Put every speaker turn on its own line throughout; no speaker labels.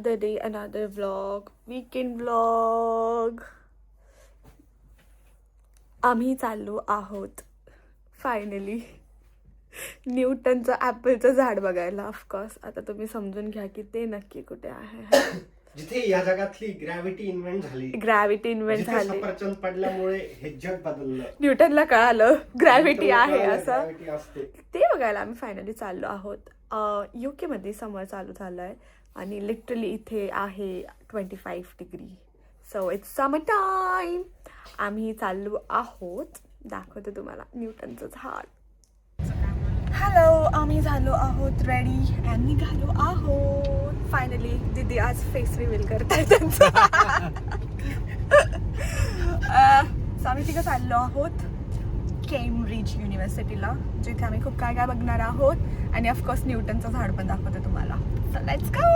another day, another vlog, weekend vlog. आम्ही चाललो आहोत फायनली न्यूटनचं ॲपलचं झाड बघायला. ऑफकोर्स आता तुम्ही समजून घ्या की ते नक्की कुठे आहे.
जिथे या जगातली ग्रॅव्हिटी इन्व्हेंट झाली, सफरचंद पडल्यामुळे हे जग बदललं.
न्यूटनला कळालं ग्रॅव्हिटी आहे असं.
असते
ते बघायला आम्ही फायनली चाललो आहोत. UK मध्ये समर चालू झालाय आणि लिटरली इथे आहे 25 degree. So it's summer time. आम्ही चाललो आहोत, दाखवते तुम्हाला न्यूटनचं झाड. हॅलो, आम्ही झालो आहोत रेडी आणि निघालो आहोत फायनली. दीदी आज फेस रिव्हील करताय त्यांचा. आम्ही तिकडे चाललो आहोत केम्ब्रिज युनिव्हर्सिटीला, जिथे आम्ही खूप काय काय बघणार आहोत आणि ऑफकोर्स न्यूटनचं झाड पण दाखवते तुम्हाला. So let's go.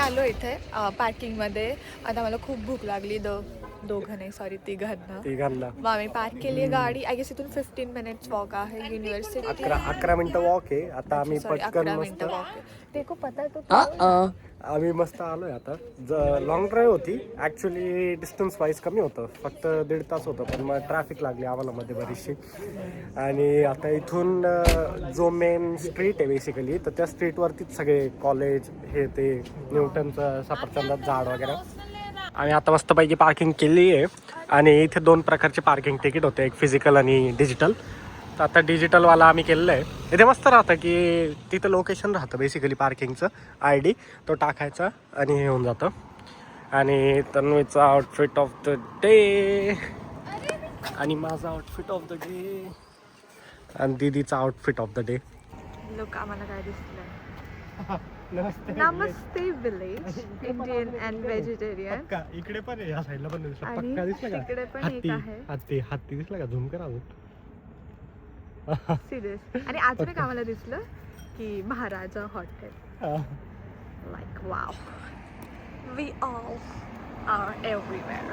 आलो इथे पार्किंगमध्ये. आता मला खूप भूक लागली. दोघं नाही, सॉरी तिघांना. मग आम्ही पार्क केली गाडी. आय गेस इथून 15 मिनिट्स वॉक आहे युनिव्हर्सिटी.
11 मिनिटं वॉक आहे. आता आम्ही पटकन
11 मिनिटं वॉक आहे. ते खूप पता तो
आम्ही मस्त आलोय. आता लॉंग ड्राईव्ह होती ऍक्च्युली. डिस्टन्स वाईज कमी होतं, फक्त 1.5 तास होतं, पण मग ट्रॅफिक लागली आम्हाला मध्ये बरीचशी. आणि आता इथून जो मेन स्ट्रीट आहे बेसिकली, तर त्या स्ट्रीटवरतीच सगळे कॉलेज हे ते न्यूटनचं सफरचंदात झाड वगैरे. आम्ही आता मस्तपैकी पार्किंग केली आहे आणि इथे 2 प्रकारचे पार्किंग तिकीट होते, एक फिजिकल आणि डिजिटल. तर आता डिजिटलवाला आम्ही केलेलं आहे. इथे मस्त राहतं की तिथं लोकेशन राहतं बेसिकली पार्किंगचं, ID तो टाकायचा आणि हे होऊन जातं. आणि तन्वीचा आउटफिट ऑफ द डे आणि माझा आउटफिट ऑफ द डे आणि दीदीचा आउटफिट ऑफ द डे.
लोक आम्हाला काय दिसलंय. नमस्ते विलेज इंडियन अँड व्हेजिटेरियन.
इकडे पण या साईडला पण
पक्का दिसला का? तिकडे पण एक आहे.
हत्ती दिसला का? झूम करा.
सिरियस. आणि अजून एक आम्हाला दिसलं की Maharaja hotel. Like wow, we all are everywhere.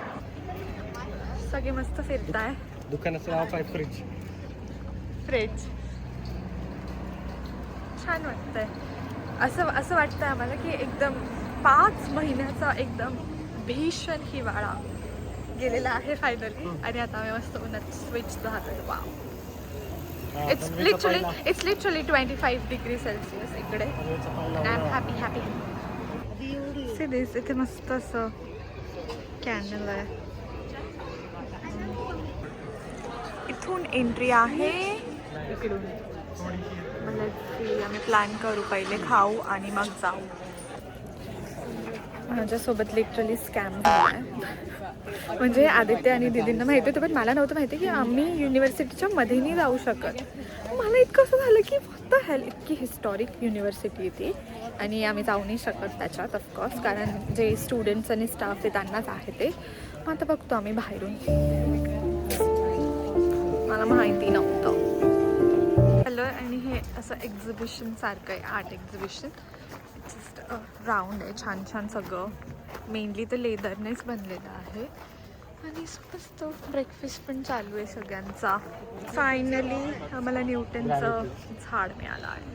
सगळे मस्त फिरताय.
दुकानाचं नाव आहे फ्रिज.
छान वाटतंय. असं वाटतं आम्हाला की एकदम 5 महिन्याचा एकदम भीषण हिवाळा गेलेला आहे फायनली. आणि आता आम्ही मस्त उन्हात स्विच राहतोय. Wow, it's literally 25 degree Celsius इकडे. I am happy. See this. इथे मस्त असं कॅन्डल आहे. इथून एंट्री आहे इकडून. आम्ही प्लॅन करू, पहिले खाऊ आणि मग जाऊ. माझ्यासोबत लिटरली स्कॅम झालाय. म्हणजे आदित्य आणि दीदींना माहिती होतं, पण मला नव्हतं माहिती की आम्ही युनिव्हर्सिटीच्या मध्ये नाही जाऊ शकत. मला इतकं असं झालं की फक्त इतकी हिस्टॉरिक युनिव्हर्सिटी ती आणि आम्ही जाऊ नाही शकत त्याच्यात ऑफकोर्स, कारण जे स्टुडंट्स आणि स्टाफ आहे त्यांनाच आहे ते. मग आता बघतो आम्ही बाहेरून. मला माहिती नव्हतं. आणि हे असं एक्झिबिशन सारखं आहे, आर्ट एक्झिबिशन. जस्ट राऊंड आहे, छान सगळं. मेनली तर लेदरनेच बनलेलं आहे. आणि मस्त ब्रेकफास्ट पण चालू आहे सगळ्यांचा. फायनली आम्हाला न्यूटनचं झाड मिळालं आहे.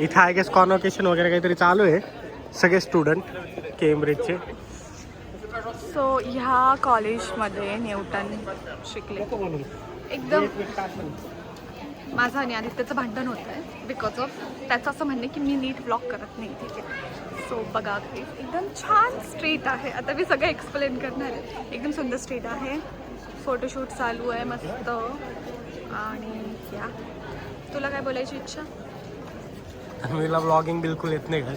इथं आय गेस कॉन्व्होकेशन वगैरे काहीतरी चालू आहे, सगळे स्टुडंट केम्ब्रिजचे.
सो ह्या कॉलेजमध्ये न्यूटन शिकले. एकदम माझं आणि आदित्यचं भांडण होतं आहे बिकॉज ऑफ त्याचं असं म्हणणं की मी नीट ब्लॉग करत नाही. ठीक आहे. सो बघा, एकदम छान स्ट्रीट आहे. आता मी सगळं एक्सप्लेन करणार आहे. एकदम सुंदर स्ट्रीट आहे. फोटोशूट चालू आहे मस्त. आणि या तुला काय बोलायची इच्छा?
मला ब्लॉगिंग बिलकुल येत नाही का?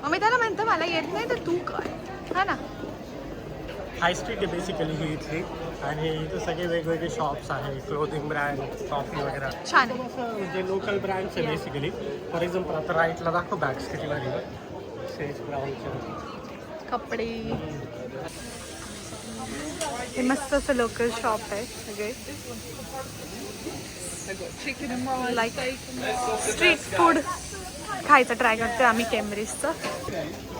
मग मी त्याला म्हणतो मला येत नाही तर तू कर, हा ना.
हाय स्ट्रीट आहे बेसिकली ही इथली. आणि इथं सगळे वेगवेगळे शॉप्स आहेत, क्लोथिंग ब्रँड, कॉफी वगैरे.
छान आहे.
म्हणजे लोकल ब्रँड्स आहे बेसिकली. फॉर एक्झाम्पल आता राईटला दाखव बॅग्स किती भारी. सेज ब्राउनचे
कपडे. हे मस्त असं लोकल शॉप आहे सगळे, लाईक स्ट्रीट फूड खायचं ट्राय करतोय आम्ही केम्ब्रिजचं.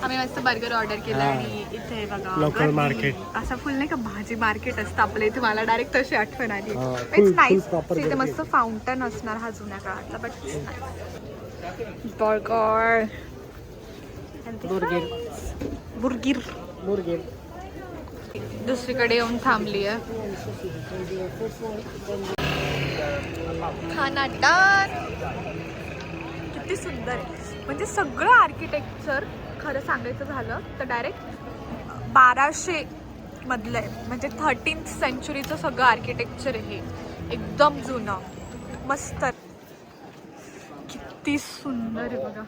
आम्ही मस्त बर्गर ऑर्डर केलं आणि इथे बघा
लोकल मार्केट
असं फुल नाही का भाजी मार्केट असतं आपल्या इथे. मला डायरेक्ट तशी आठवण आली.
full
it's nice.
proper
इथे
गर्दी.
मस्त फाउंटन असणार हा जुन्या काळातला, बट बर्गर बुर्गिर दुसरीकडे येऊन थांबली आहे. खाना डन. किती सुंदर आहे, म्हणजे सगळं आर्किटेक्चर खरं सांगायचं झालं तर डायरेक्ट 1200 मधलं आहे. म्हणजे 13th सेंचुरीचं सगळं आर्किटेक्चर आहे हे, एकदम जुनं मस्त. किती सुंदर आहे बघा.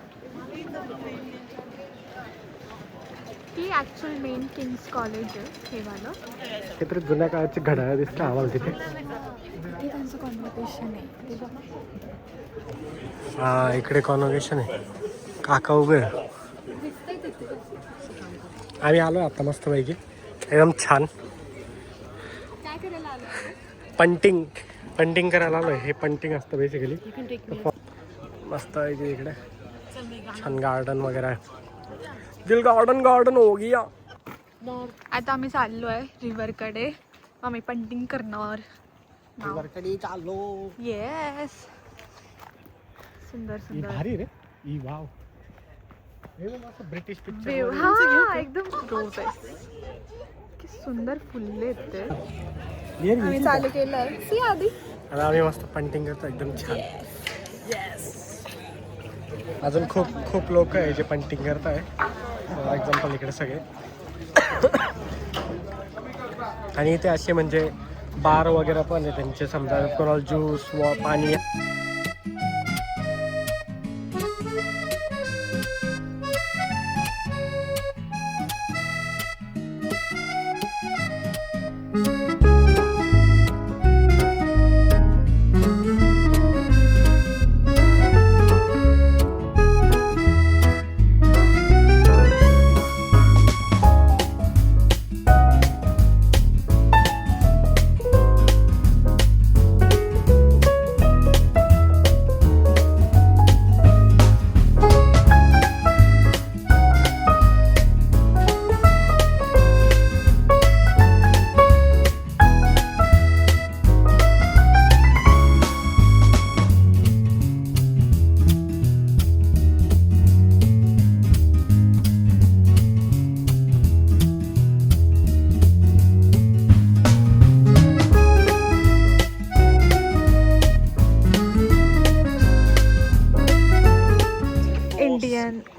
ती ॲक्च्युअल मेन किंग्स कॉलेज आहे हे वालं.
काहीतरी जुन्या काळाची घड्याळ दिसतं आम्हाला तिथे.
हे त्यांचं कॉन्व्होकेशन आहे ते बघा.
हा इकडे कॉन्व्होकेशन आहे. काका उभे आहे. आम्ही आलो आता मस्त पैकी एकदम छान.
काय करायला आलं?
पंटिंग करायला आलोय. हे पंटिंग असतं बेसिकली. मस्त आहे की इकडे छान गार्डन वगैरे आहे. दिल गार्डन हो गया.
आता आम्ही चाललो आहे रिव्हरकडे. आम्ही पेंटिंग करणार.
रिव्हरकडे चाललो.
येस. सुंदर सुंदर.
भारी रे. E wow. ब्रिटिश
हा एकदम रोज आहे. किती सुंदर फुलले आहेत ते. आम्ही चालू केलंय. सी आधी
आता आम्ही मस्त पेंटिंग करतो एकदम छान. अजून खूप लोक आहे जे पेंटिंग करत आहे. फॉर एक्झाम्पल इकडे सगळे. आणि इथे असे म्हणजे बार वगैरे पण आहे त्यांचे. समजा कोणाला ज्यूस व पाणी.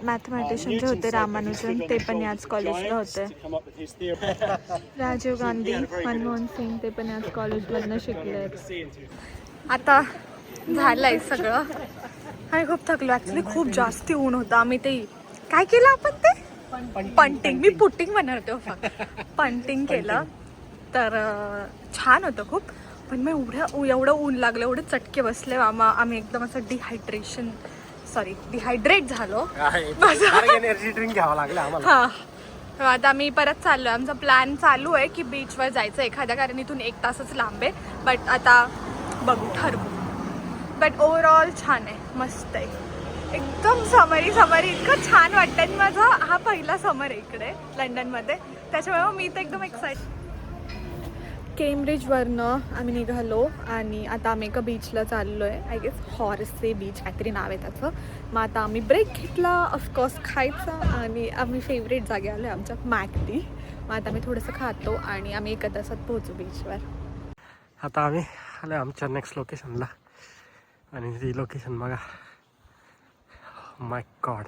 मॅथमॅटिशियन जे होते रामानुजन ते पण याच कॉलेजला होते. राजीव गांधी, मनमोहन सिंग ते पण याच कॉलेजमधनं शिकले. आता झालंय सगळं आणि खूप थकलो. ॲक्च्युली खूप जास्ती ऊन होतं. आम्ही ते काय केलं आपण ते पंटिंग. मी पुटिंग म्हणणार होते. पंटिंग केलं तर छान होतं खूप. पण मग एवढं ऊन लागलं, एवढे चटके बसले आम्ही एकदम असं डिहायड्रेट झालो.
एनर्जी ड्रिंक घ्यावं लागलं आम्हाला.
हा आता आम्ही परत चाललो. आमचा प्लॅन चालू आहे की बीचवर जायचं एखाद्या, कारण इथून 1 तासच लांब आहे. बट आता बघू ठरवू. बट ओव्हरऑल छान आहे, मस्त आहे एकदम. समरी इतकं छान वाटतंय. माझा हा पहिला समर आहे इकडे लंडनमध्ये, त्याच्यामुळे मी तर एकदम एक्साइटेड. केम्ब्रिजवरनं आम्ही निघालो आणि आता आम्ही एका बीचला चाललो आहे. आय गेस हॉर्से बीच काहीतरी नाव आहे त्याचं. मग आता आम्ही ब्रेक घेतला ऑफकोर्स खायचा आणि आम्ही फेवरेट जागे आलो आहे आमच्या मॅकडी. मग आता आम्ही थोडंसं खातो आणि आम्ही 1 तासात पोहोचू बीचवर.
आता आम्ही आलो आमच्या नेक्स्ट लोकेशनला आणि ती लोकेशन बघा. My God,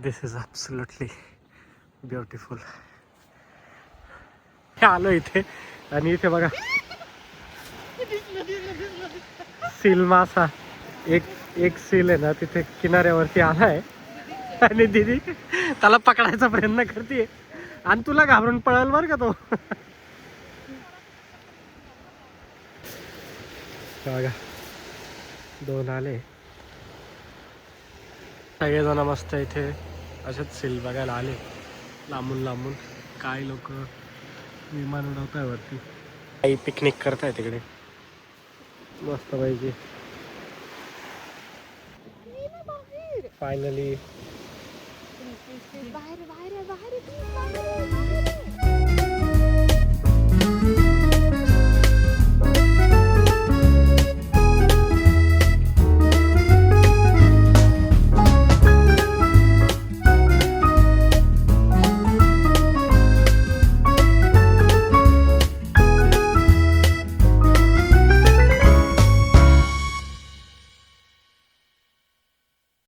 this is absolutely beautiful. हे आलो इथे आणि इथे बघा सील मासा. एक सील आहे ना तिथे किनाऱ्यावरती आलाय आणि दीदी त्याला पकडायचा प्रयत्न करते आणि तुला घाबरून पळेल बरं का तो. बघा 2 आले. सगळेजण मस्त इथे असेच सील बघायला आले लांबून. काही लोक विमान उडवताय वरती. काही पिकनिक करताय तिकडे मस्त पाहिजे. फायनली
बाहेर बाहेर बाहेर